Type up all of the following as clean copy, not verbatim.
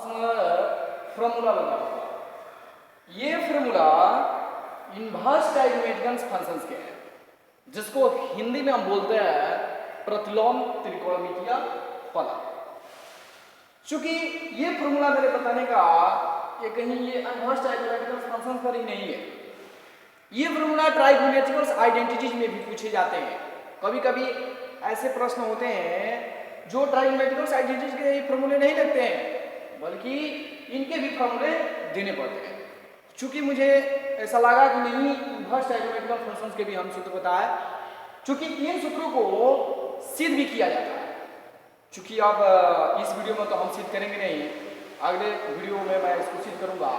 Formula लगा हुआ। ये फॉर्मूला इन्वर्स ट्राइगोनोमेट्रिक फंक्शंस के हैं, जिसको हिंदी में हम बोलते हैं प्रतिलोम त्रिकोणमितीय फलन। चूंकि ये फॉर्मूला मेरे बताने का ये कहीं ये इन्वर्स ट्राइगोनोमेट्रिक फंक्शंस पर ही नहीं है, ये फॉर्मूला ट्राइगोनोमेट्रिक आइडेंटिटीज में भी पूछे जाते हैं। कभी कभी ऐसे प्रश्न होते हैं जो ट्राइगोनोमेट्रिक आइडेंटिटीज के फॉर्मूले नहीं लगते हैं, बल्कि इनके भी फॉर्मूले देने पड़ते हैं। चूंकि मुझे ऐसा लगा कि नहीं इन्वर्स ट्राइगोनोमेट्रिक फंक्शंस के भी हम सूत्र बताए, चूंकि इन सूत्रों को सिद्ध भी किया जाता है। चूंकि अब इस वीडियो में तो हम सिद्ध करेंगे नहीं, अगले वीडियो में मैं इसको सिद्ध करूंगा।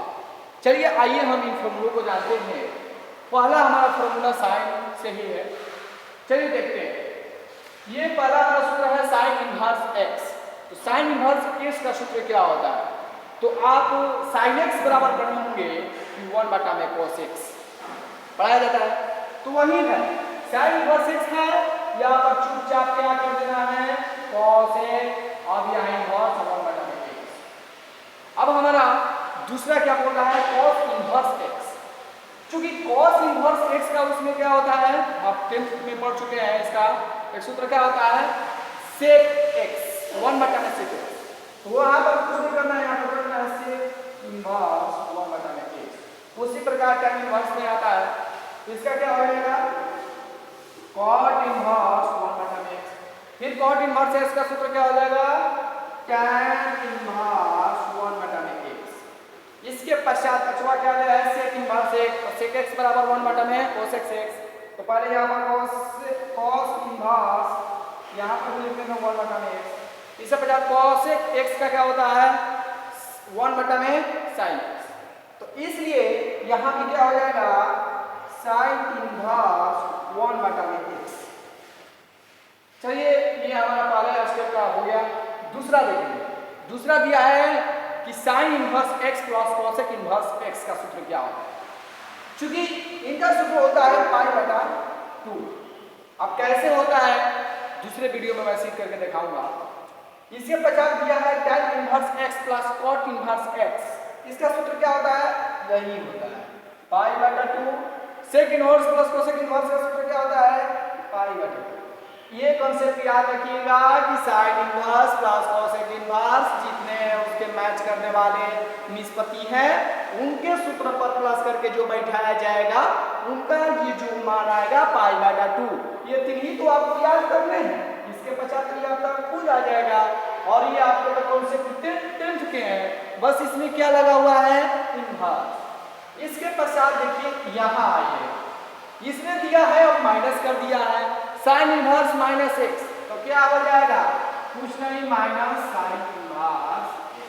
चलिए आइए हम इन फॉर्मूलों को जानते हैं। पहला हमारा फॉर्मूला साइन से ही है, चलिए देखते हैं। ये पहला हमारा सूत्र है साइन इनवर्स एक्स। तो साइन इनवर्स एक्स का सूत्र क्या होता है? तो आप साइन एक्स बराबर पढ़े होंगे कि 1 बटा में cos x पढ़ाया जाता है, तो वही है साइन इनवर्स एक्स है। यहाँ पर चुपचाप क्या कर देना है cos x, अब यहाँ इनवर्स 1 बटा में x। अब हमारा दूसरा क्या बोल रहा है cos इनवर्स x। चूंकि cos इनवर्स x का उसमें क्या होता है, आप 10th में पढ़ चुके हैं, इसका एक सूत्र क्या होता है sec x 1 बटा में sec x। तो वहां पर कुछ नहीं करना है, यहाँ पर करना है sec इनवर्स 1 बटा में x। उसी प्रकार tan इनवर्स में आता है, इसका क्या हो जाएगा cot इनवर्स 1 बटा में x। फिर cot इनवर्स x का सूत्र क्या हो जाएगा tan इनवर्स 1 बटा में x। इसके पश्चात अचवा क्या है sec इनवर्स x, तो sec x बराबर 1 बटा में cos x। तो पहले यहाँ पर cos इनवर्स यहाँ पर लिख लेंगे 1 बटा में x। इसके पश्चात cos x का क्या होता है 1 बटा में sin x। तो इसलिए यहाँ भी क्या हो जाएगा sin इनवर्स 1 बटा में x। चलिए ये हमारा पहला स्टेप का हो गया। दूसरा देखेंगे, दूसरा दिया है कि sin inverse x plus cos inverse x का सूत्र क्या होता है। चूंकि इनका सूत्र होता है पाई बटा 2। अब कैसे होता है दूसरे वीडियो में मैं सिद्ध करके दिखाऊंगा। इसके पश्चात दिया है tan inverse x plus cot inverse x। इसका सूत्र क्या होता है यही होता है पाई बटा 2। sec inverse plus cos inverse का सूत्र क्या होता है पाई बटा 2। ये कॉन्सेप्ट याद रखिएगा कि sin inverse plus cos inverse जितने उसके मैच करने वाले निष्पत्ति हैं उनके सूत्र पर प्लस करके जो बैठाया जाएगा उनका ये जो मान आएगा पाई बटा 2। ये तीन ही तो आपको याद करने हैं। इसके पश्चात ये आपका खुद आ जाएगा, और ये आपके कॉन्सेप्ट 10th के हैं। बस इसमें क्या लगा हुआ है इनवर्स। इसके पश्चात देखिए यहाँ आइए, इसने दिया है और माइनस कर दिया है sin इनवर्स माइनस x। तो क्या हो जाएगा कुछ नहीं माइनस sin इनवर्स x।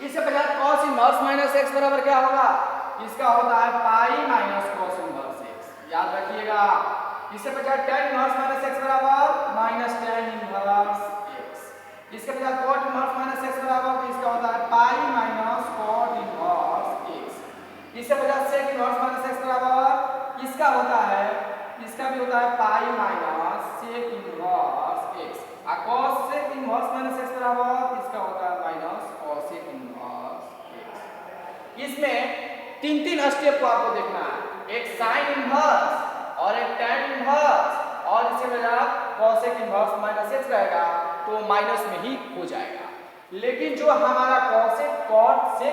इसके पश्चात cos इनवर्स माइनस x बराबर क्या होगा, इसका होता है pi minus cos inverse x, याद रखिएगा। इसके पश्चात tan इनवर्स माइनस x बराबर माइनस tan इनवर्स x। इसके पश्चात cot इनवर्स माइनस x बराबर, तो इसका होता है pi minus cot inverse x। इसके पश्चात sec इनवर्स माइनस x बराबर, इसका होता है, इसका भी होता है pi minus sec inverse x। और cos sec inverse minus x बराबर, इसका होता है minus cos sec inverse x। इसमें तीन स्टेप को आपको देखना है, एक sin इनवर्स और एक tan इनवर्स, और इसके बजाय cos sec inverse minus x रहेगा तो माइनस में ही हो जाएगा। लेकिन जो हमारा cos sec cot sec